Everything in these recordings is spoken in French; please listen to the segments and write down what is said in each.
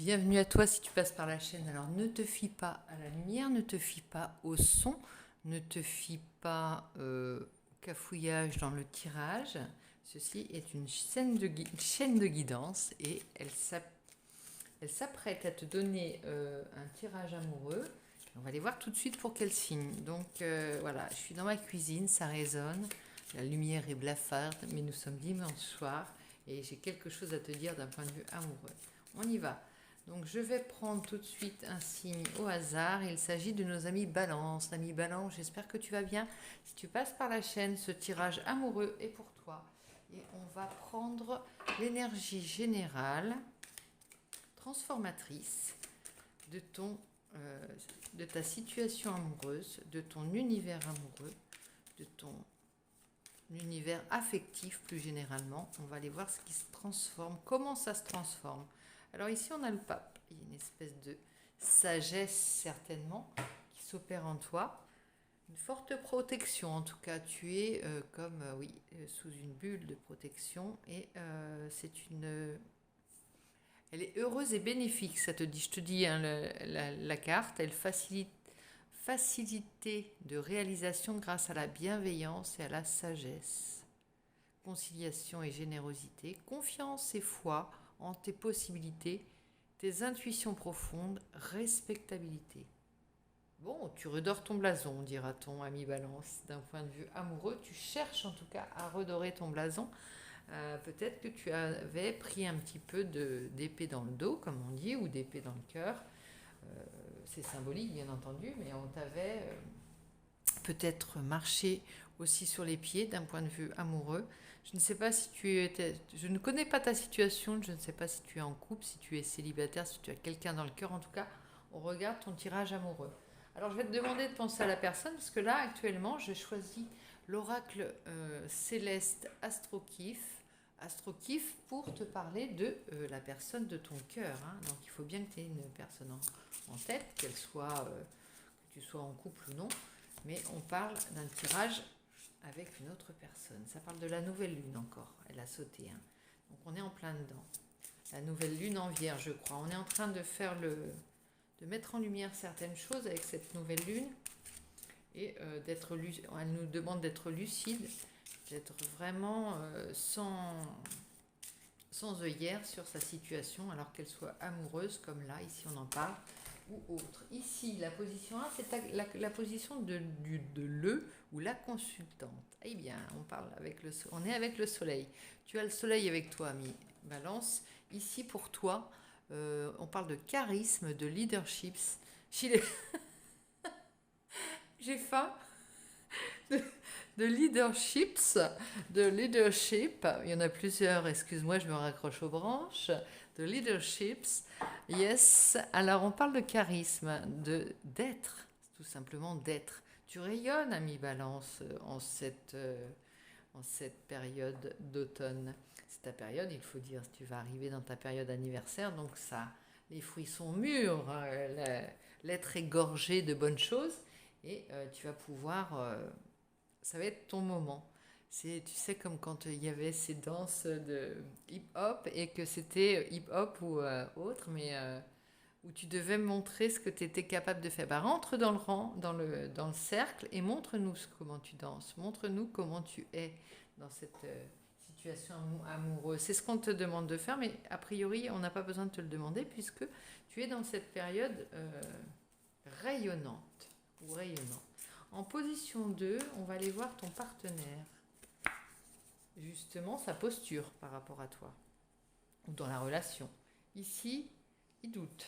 Bienvenue à toi si tu passes par la chaîne. Alors ne te fie pas à la lumière, ne te fie pas au son, ne te fie pas au cafouillage dans le tirage. Ceci est une chaîne de guidance et elle s'apprête à te donner un tirage amoureux. On va aller voir tout de suite pour quel signe. Donc voilà, je suis dans ma cuisine, ça résonne, la lumière est blafarde, mais nous sommes dimanche soir et j'ai quelque chose à te dire d'un point de vue amoureux. On y va. Donc je vais prendre tout de suite un signe au hasard. Il s'agit de nos amis Balance. L'ami Balance, j'espère que tu vas bien. Si tu passes par la chaîne, ce tirage amoureux est pour toi. Et on va prendre l'énergie générale, transformatrice, de de ta situation amoureuse, de ton univers amoureux, de ton univers affectif plus généralement. On va aller voir ce qui se transforme, comment ça se transforme. Alors ici on a le pape, il y a une espèce de sagesse certainement qui s'opère en toi, une forte protection en tout cas, tu es comme sous une bulle de protection et elle est heureuse et bénéfique, ça te dit, je te dis hein, la carte, elle facilité de réalisation grâce à la bienveillance et à la sagesse, conciliation et générosité, confiance et foi en tes possibilités, tes intuitions profondes, respectabilité. Bon, tu redores ton blason, dira-t-on, ami Balance. D'un point de vue amoureux, tu cherches en tout cas à redorer ton blason. Peut-être que tu avais pris un petit peu d'épée dans le dos, comme on dit, ou d'épée dans le cœur. C'est symbolique, bien entendu, mais on t'avait peut-être marché aussi sur les pieds d'un point de vue amoureux. Je ne sais pas si je ne connais pas ta situation, je ne sais pas si tu es en couple, si tu es célibataire, si tu as quelqu'un dans le cœur. En tout cas, on regarde ton tirage amoureux. Alors, je vais te demander de penser à la personne, parce que là, actuellement, je choisis l'oracle céleste Astrokif pour te parler de la personne de ton cœur. Hein. Donc, il faut bien que tu aies une personne en tête, qu'elle soit, que tu sois en couple ou non. Mais on parle d'un tirage avec une autre personne. Ça parle de la nouvelle lune encore. Elle a sauté. Hein. Donc on est en plein dedans. La nouvelle lune en Vierge, je crois. On est en train de de mettre en lumière certaines choses avec cette nouvelle lune et elle nous demande d'être lucide, d'être vraiment sans œillère sur sa situation, alors qu'elle soit amoureuse comme là. Ici on en parle. Ou autre. Ici, la position 1, c'est la position de le ou la consultante. Eh bien, on est avec le soleil. Tu as le soleil avec toi, ami Balance. Ici, pour toi, on parle de charisme, de leadership. J'ai faim. De leaderships, de leadership, il y en a plusieurs, excuse-moi, je me raccroche aux branches, de leaderships, yes, alors on parle de charisme, d'être, tout simplement d'être. Tu rayonnes, ami Balance, en cette période d'automne. C'est ta période, il faut dire, tu vas arriver dans ta période anniversaire, donc ça, les fruits sont mûrs, l'être est gorgé de bonnes choses, et tu vas pouvoir... ça va être ton moment. Tu sais, comme quand il y avait ces danses de hip-hop et que c'était hip-hop ou autre, mais où tu devais montrer ce que tu étais capable de faire. Bah, rentre dans le rang, dans le cercle et montre-nous comment tu danses. Montre-nous comment tu es dans cette situation amoureuse. C'est ce qu'on te demande de faire, mais a priori, on n'a pas besoin de te le demander puisque tu es dans cette période rayonnante ou rayonnante. En position 2, on va aller voir ton partenaire. Justement, sa posture par rapport à toi. Ou dans la relation. Ici, il doute.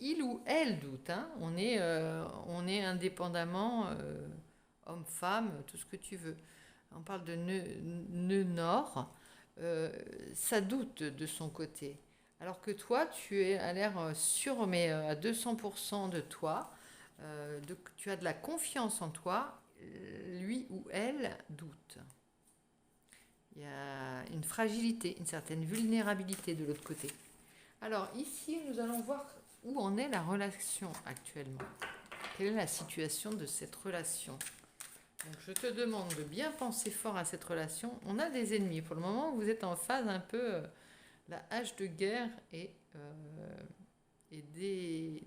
Il ou elle doute. Hein. On est indépendamment, homme, femme, tout ce que tu veux. On parle de nœud nord. Ça doute de son côté. Alors que toi, tu es à l'air sûr, mais à 200% de toi. Tu as de la confiance en toi, lui ou elle doute. Il y a une fragilité, une certaine vulnérabilité de l'autre côté. Alors ici, nous allons voir où en est la relation actuellement. Quelle est la situation de cette relation? Donc je te demande de bien penser fort à cette relation. On a des ennemis. Pour le moment, vous êtes en phase un peu la hache de guerre et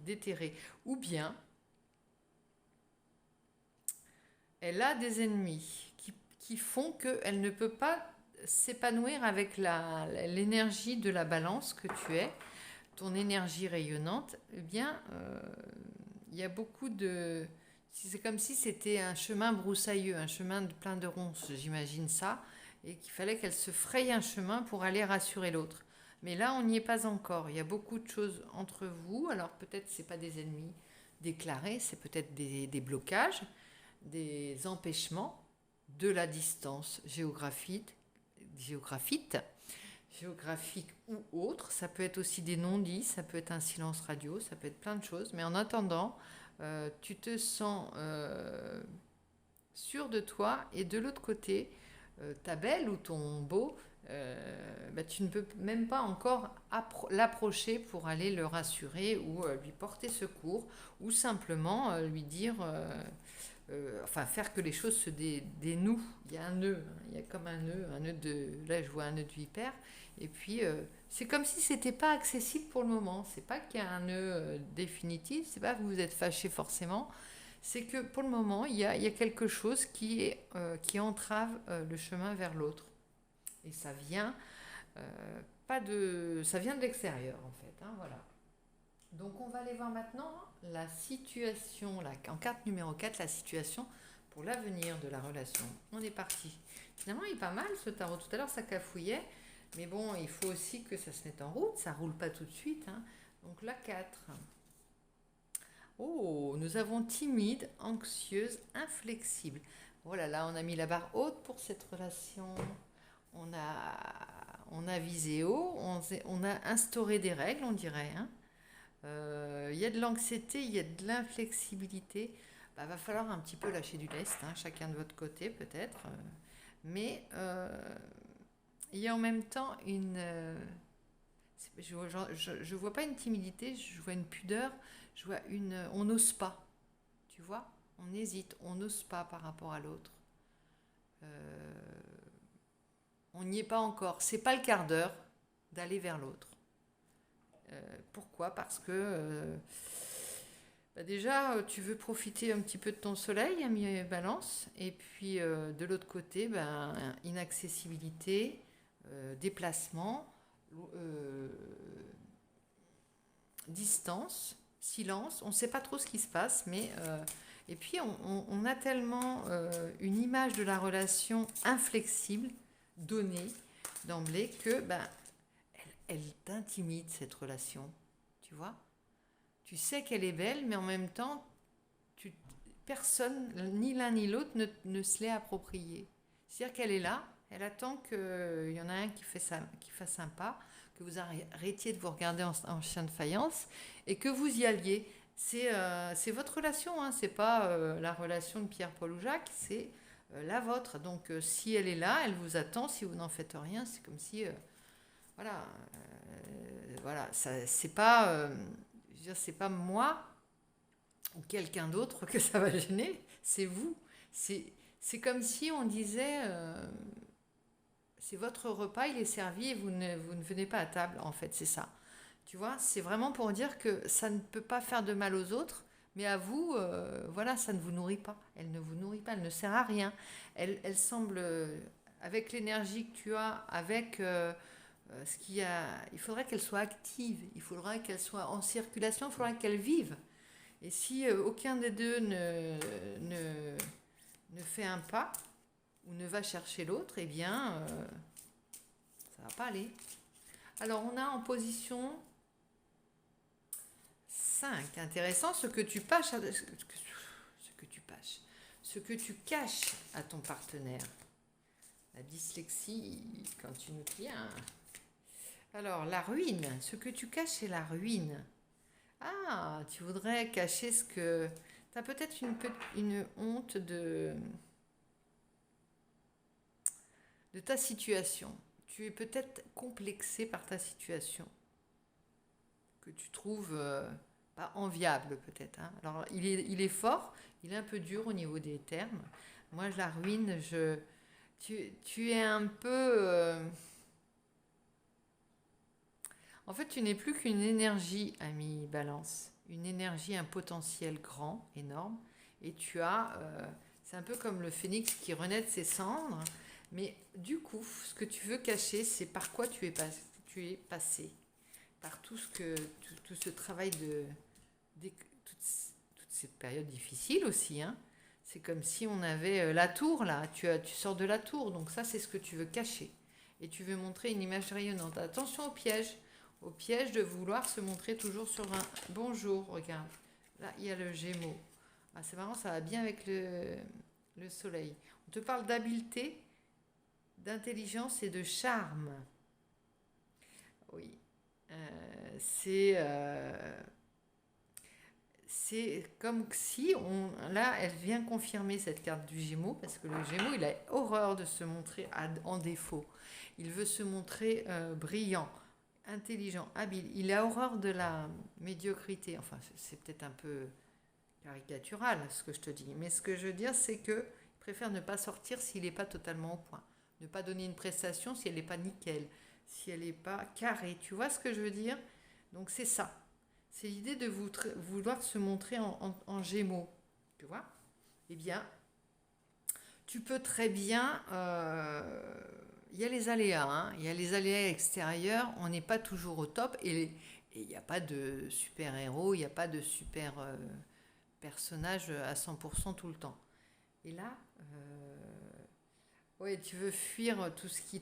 déterrée. Ou bien, elle a des ennemis qui font qu'elle ne peut pas s'épanouir avec l'énergie de la balance que tu es, ton énergie rayonnante. Eh bien, il y a beaucoup de... C'est comme si c'était un chemin broussailleux, un chemin plein de ronces, j'imagine ça, et qu'il fallait qu'elle se fraye un chemin pour aller rassurer l'autre. Mais là, on n'y est pas encore. Il y a beaucoup de choses entre vous. Alors peut-être c'est pas des ennemis déclarés, c'est peut-être des blocages, des empêchements de la distance géographique ou autre. Ça peut être aussi des non-dits, ça peut être un silence radio, ça peut être plein de choses. Mais en attendant, tu te sens sûr de toi, et de l'autre côté, ta belle ou ton beau, tu ne peux même pas encore l'approcher pour aller le rassurer ou lui porter secours, ou simplement lui dire, faire que les choses se dénouent. Il y a un nœud, hein, il y a comme un nœud de... Là, je vois un nœud de vipère, et puis c'est comme si c'était pas accessible pour le moment. C'est pas qu'il y a un nœud définitif, c'est pas que vous êtes fâché forcément, c'est que pour le moment, il y a quelque chose qui entrave le chemin vers l'autre. Et ça vient, ça vient de l'extérieur, en fait. Hein, voilà. Donc, on va aller voir maintenant la situation, en carte numéro 4, la situation pour l'avenir de la relation. On est parti. Finalement, il est pas mal ce tarot. Tout à l'heure, ça cafouillait. Mais bon, il faut aussi que ça se mette en route. Ça roule pas tout de suite. Hein. Donc, la 4. Oh, nous avons timide, anxieuse, inflexible. Voilà, là, on a mis la barre haute pour cette relation. On a visé haut, on a instauré des règles, on dirait. Hein. Il y a de l'anxiété, il y a de l'inflexibilité. Va falloir un petit peu lâcher du lest, hein, chacun de votre côté peut-être. Mais il y a en même temps une... je vois pas une timidité, je vois une pudeur, je vois on n'ose pas, tu vois, on hésite, on n'ose pas par rapport à l'autre. On n'y est pas encore, c'est pas le quart d'heure d'aller vers l'autre. Pourquoi ? Parce que déjà, tu veux profiter un petit peu de ton soleil, ami Balance, et puis de l'autre côté, inaccessibilité, déplacement, distance, silence, on ne sait pas trop ce qui se passe, mais et puis on a tellement une image de la relation inflexible, donnée d'emblée, que elle t'intimide, cette relation, tu vois. Tu sais qu'elle est belle, mais en même temps, personne, ni l'un ni l'autre, ne se l'est appropriée. C'est-à-dire qu'elle est là, elle attend qu'il y en a un qui fasse un pas, que vous arrêtiez de vous regarder en chien de faïence et que vous y alliez. C'est votre relation, hein, c'est pas la relation de Pierre, Paul ou Jacques, c'est la vôtre. Donc si elle est là, elle vous attend, si vous n'en faites rien, c'est comme si... voilà, c'est pas... je veux dire, c'est pas moi ou quelqu'un d'autre que ça va gêner, c'est vous. C'est comme si on disait, c'est votre repas, il est servi et vous ne venez pas à table, en fait, c'est ça. Tu vois, c'est vraiment pour dire que ça ne peut pas faire de mal aux autres, mais à vous, voilà, ça ne vous nourrit pas. Elle ne vous nourrit pas, elle ne sert à rien. Elle semble, avec l'énergie que tu as, avec... il faudrait qu'elle soit active, il faudrait qu'elle soit en circulation, il faudrait qu'elle vive. Et si aucun des deux ne fait un pas ou ne va chercher l'autre, eh bien, ça ne va pas aller. Alors, on a en position 5. Intéressant, ce que tu caches à ton partenaire. La dyslexie, quand tu nous tiens. Alors, la ruine. Ce que tu caches, c'est la ruine. Ah, tu voudrais cacher ce que... Tu as peut-être une honte de ta situation. Tu es peut-être complexé par ta situation, que tu trouves pas enviable peut-être. Hein. Alors, il est fort, il est un peu dur au niveau des termes. Moi, je la ruine, tu es un peu... En fait, tu n'es plus qu'une énergie, ami Balance. une énergie, un potentiel grand, énorme. Et tu as, c'est un peu comme le phénix qui renaît de ses cendres. Mais du coup, ce que tu veux cacher, c'est par quoi tu es passé. Par tout ce travail toute cette période difficile aussi, hein. C'est comme si on avait la tour là, tu sors de la tour, donc ça c'est ce que tu veux cacher. Et tu veux montrer une image rayonnante. Attention au piège de vouloir se montrer toujours sur un bonjour, regarde. Là, il y a le Gémeaux. Ah, c'est marrant, ça va bien avec le soleil. On te parle d'habileté, d'intelligence et de charme. Oui. C'est comme si là, elle vient confirmer cette carte du Gémeaux, parce que le Gémeaux, il a horreur de se montrer en défaut. Il veut se montrer brillant, intelligent, habile. Il a horreur de la médiocrité. Enfin, c'est peut-être un peu caricatural ce que je te dis, mais ce que je veux dire, c'est que il préfère ne pas sortir s'il n'est pas totalement au point, ne pas donner une prestation si elle n'est pas nickel, si elle n'est pas carrée. Tu vois ce que je veux dire? Donc c'est ça. C'est l'idée de vouloir se montrer en Gémeaux. Tu vois? Eh bien, tu peux très bien... il y a les aléas, hein. Il y a les aléas extérieurs. On n'est pas toujours au top. Et il n'y a pas de super-héros, il n'y a pas de super personnage à 100% tout le temps. Et là, ouais, tu veux fuir tout ce qui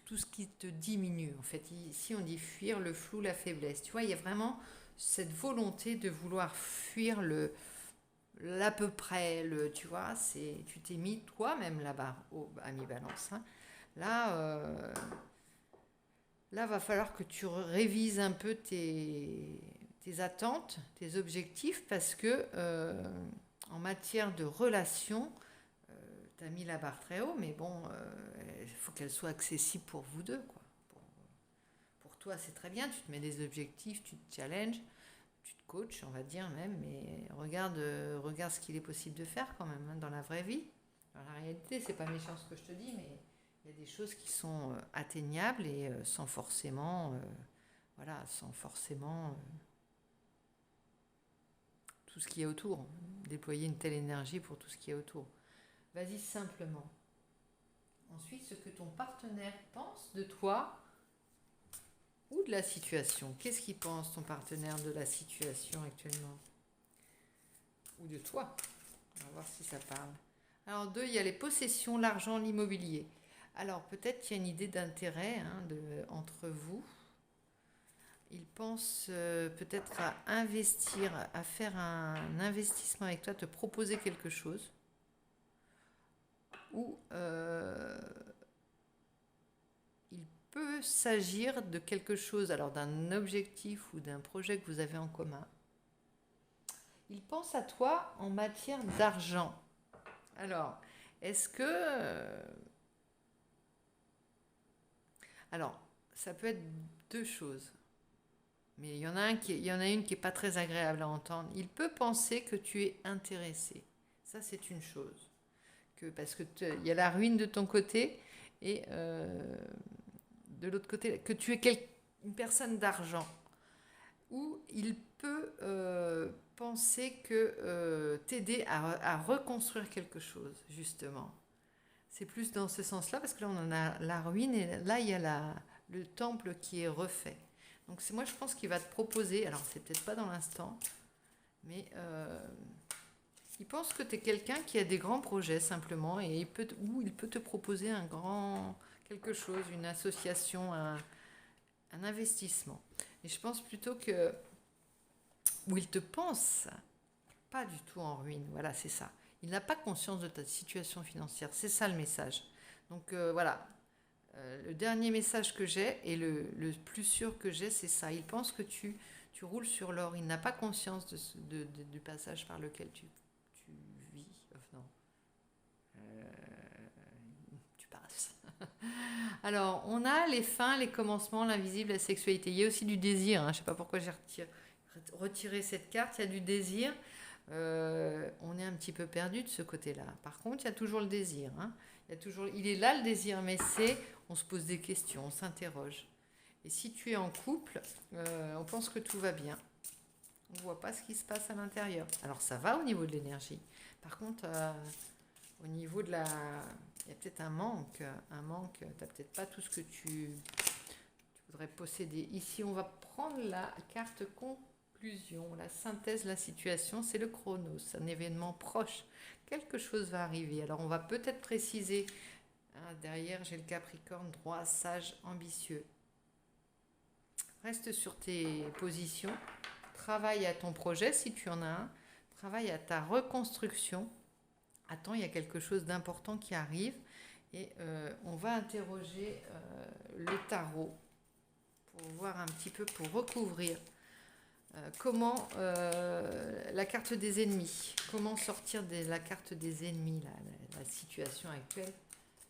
tout ce qui te diminue. En fait, ici, on dit fuir le flou, la faiblesse. Tu vois, il y a vraiment cette volonté de vouloir fuir l'à peu près, tu vois, tu t'es mis toi-même là-bas, ami Balance. Hein. Là, va falloir que tu révises un peu tes attentes, tes objectifs, parce que en matière de relations, tu as mis la barre très haut, mais bon, il faut qu'elle soit accessible pour vous deux, quoi. Pour toi, c'est très bien, tu te mets des objectifs, tu te challenges, tu te coaches, on va dire même, mais regarde ce qu'il est possible de faire quand même, hein, dans la vraie vie. Dans la réalité, c'est pas méchant ce que je te dis, mais il y a des choses qui sont atteignables et sans forcément, tout ce qu'il y a autour. Déployer une telle énergie pour tout ce qu'il y a autour. Vas-y simplement. Ensuite, ce que ton partenaire pense de toi ou de la situation. Qu'est-ce qu'il pense, ton partenaire, de la situation actuellement? Ou de toi? On va voir si ça parle. Alors, 2, il y a les possessions, l'argent, l'immobilier. Alors, peut-être qu'il y a une idée d'intérêt entre vous. Il pense peut-être à investir, à faire un investissement avec toi, te proposer quelque chose. Ou il peut s'agir de quelque chose, alors d'un objectif ou d'un projet que vous avez en commun. Il pense à toi en matière d'argent. Alors, est-ce que... Alors, ça peut être deux choses. Mais il y en a une qui n'est pas très agréable à entendre. Il peut penser que tu es intéressé. Ça, c'est une chose. Parce qu'il y a la ruine de ton côté et de l'autre côté, que tu es une personne d'argent. Ou il peut penser que t'aider à reconstruire quelque chose, justement. C'est plus dans ce sens-là, parce que là, on en a la ruine et là, il y a le temple qui est refait. Donc, moi, je pense qu'il va te proposer, alors c'est peut-être pas dans l'instant, mais il pense que tu es quelqu'un qui a des grands projets, simplement, et il peut te proposer quelque chose, une association, un investissement. Et je pense plutôt où il te pense pas du tout en ruine. Voilà, c'est ça. Il n'a pas conscience de ta situation financière. C'est ça le message. Donc voilà. Le dernier message que j'ai et le plus sûr que j'ai, c'est ça. Il pense que tu roules sur l'or. Il n'a pas conscience du passage par lequel tu vis. Non. Tu passes. Alors, on a les fins, les commencements, l'invisible, la sexualité. Il y a aussi du désir. Hein. Je ne sais pas pourquoi j'ai retiré cette carte. Il y a du désir. On est un petit peu perdu de ce côté-là. Par contre, il y a toujours le désir. Hein. Il est là le désir, mais on se pose des questions, on s'interroge. Et si tu es en couple, on pense que tout va bien. vois pas ce qui se passe à l'intérieur. Alors ça va au niveau de l'énergie. Par contre, au niveau de la... Il y a peut-être un manque. Tu n'as peut-être pas tout ce que tu voudrais posséder. Ici, on va prendre la carte conclusion, la synthèse de la situation. C'est le Chronos, un événement proche. Quelque chose va arriver. Alors on va peut-être préciser. Derrière, j'ai le Capricorne, droit, sage, ambitieux. Reste sur tes positions. Travaille à ton projet si tu en as un. Travaille à ta reconstruction. Attends, il y a quelque chose d'important qui arrive. Et on va interroger le tarot pour voir un petit peu, pour recouvrir comment la carte des ennemis. Comment sortir de la carte des ennemis, la situation actuelle.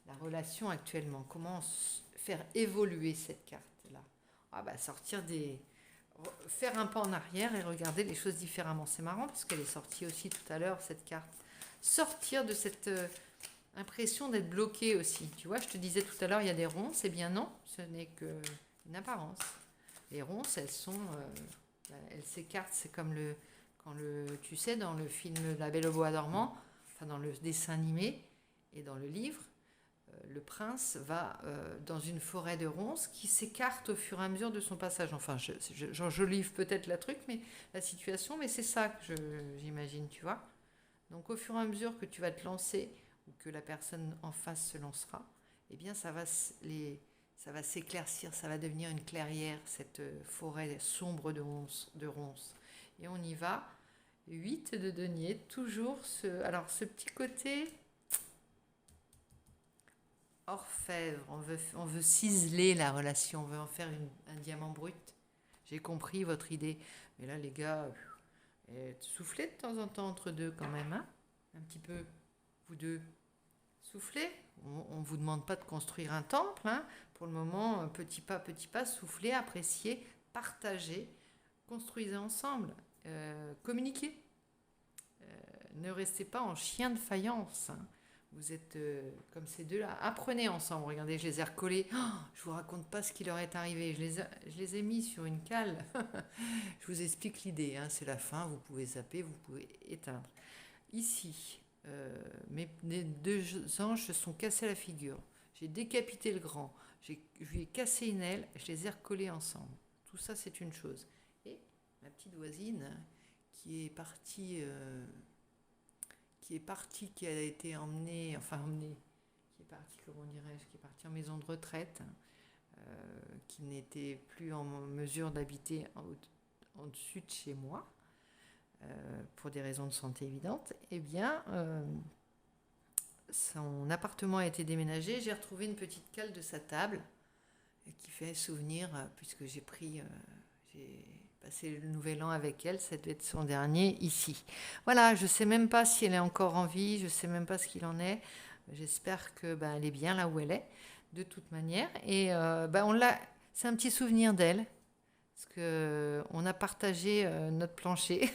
La relation actuellement, comment faire évoluer cette carte-là? Faire un pas en arrière et regarder les choses différemment. C'est marrant parce qu'elle est sortie aussi tout à l'heure, cette carte. Sortir de cette impression d'être bloqué aussi. Tu vois, je te disais tout à l'heure, il y a des ronces. Eh bien non, ce n'est qu'une apparence. Les ronces, elles s'écartent. C'est comme tu sais, dans le film La Belle au bois dormant, enfin dans le dessin animé et dans le livre, le prince va dans une forêt de ronces qui s'écarte au fur et à mesure de son passage. Enfin, j'enjolive peut-être la situation, mais c'est ça que j'imagine, tu vois. Donc, au fur et à mesure que tu vas te lancer ou que la personne en face se lancera, eh bien, ça va s'éclaircir, ça va devenir une clairière, cette forêt sombre de ronces. Et on y va. 8 de denier, toujours ce petit côté... orfèvre, on veut ciseler la relation, on veut en faire un diamant brut. J'ai compris votre idée. Mais là, les gars, soufflez de temps en temps entre deux quand même. Hein, un petit peu, vous deux. Soufflez. On ne vous demande pas de construire un temple. Hein. Pour le moment, petit pas, soufflez, appréciez, partagez, construisez ensemble, communiquez. Ne restez pas en chien de faïence. Hein. Vous êtes comme ces deux-là. Apprenez ensemble. Regardez, je les ai recollés. Oh, je vous raconte pas ce qui leur est arrivé. Je les ai mis sur une cale. Je vous explique l'idée. Hein. C'est la fin. Vous pouvez zapper, vous pouvez éteindre. Ici, mes deux anges se sont cassés la figure. J'ai décapité le grand. Je lui ai cassé une aile. Je les ai recollés ensemble. Tout ça, c'est une chose. Et ma petite voisine qui est partie... qui a été emmenée, qui est partie en maison de retraite, qui n'était plus en mesure d'habiter en dessus de chez moi, pour des raisons de santé évidentes, eh bien, son appartement a été déménagé, j'ai retrouvé une petite cale de sa table, qui fait souvenir, puisque j'ai passé le nouvel an avec elle, ça devait être son dernier ici. Voilà, je ne sais même pas si elle est encore en vie, je ne sais même pas ce qu'il en est. J'espère que elle est bien là où elle est, de toute manière. Et c'est un petit souvenir d'elle, parce qu'on a partagé notre plancher.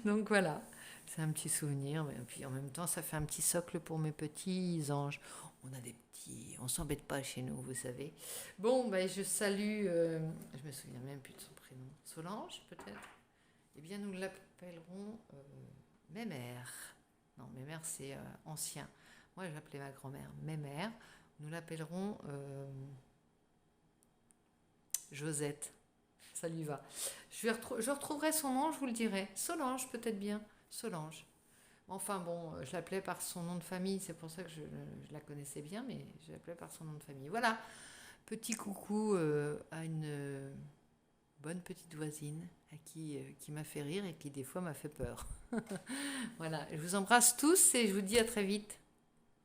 Donc voilà, c'est un petit souvenir. Et puis en même temps, ça fait un petit socle pour mes petits anges. On a des petits... On s'embête pas chez nous, vous savez. Bon, je salue... je me souviens même plus de son prénom. Solange, peut-être. Eh bien, nous l'appellerons Mémère. Non, Mémère, c'est ancien. Moi, j'appelais ma grand-mère Mémère. Nous l'appellerons Josette. Ça lui va. Je retrouverai son nom, je vous le dirai. Solange, peut-être bien. Solange. Enfin bon, je l'appelais par son nom de famille, c'est pour ça que je la connaissais bien, mais je l'appelais par son nom de famille. Voilà, petit coucou à une bonne petite voisine qui m'a fait rire et qui des fois m'a fait peur. Voilà, je vous embrasse tous et je vous dis à très vite.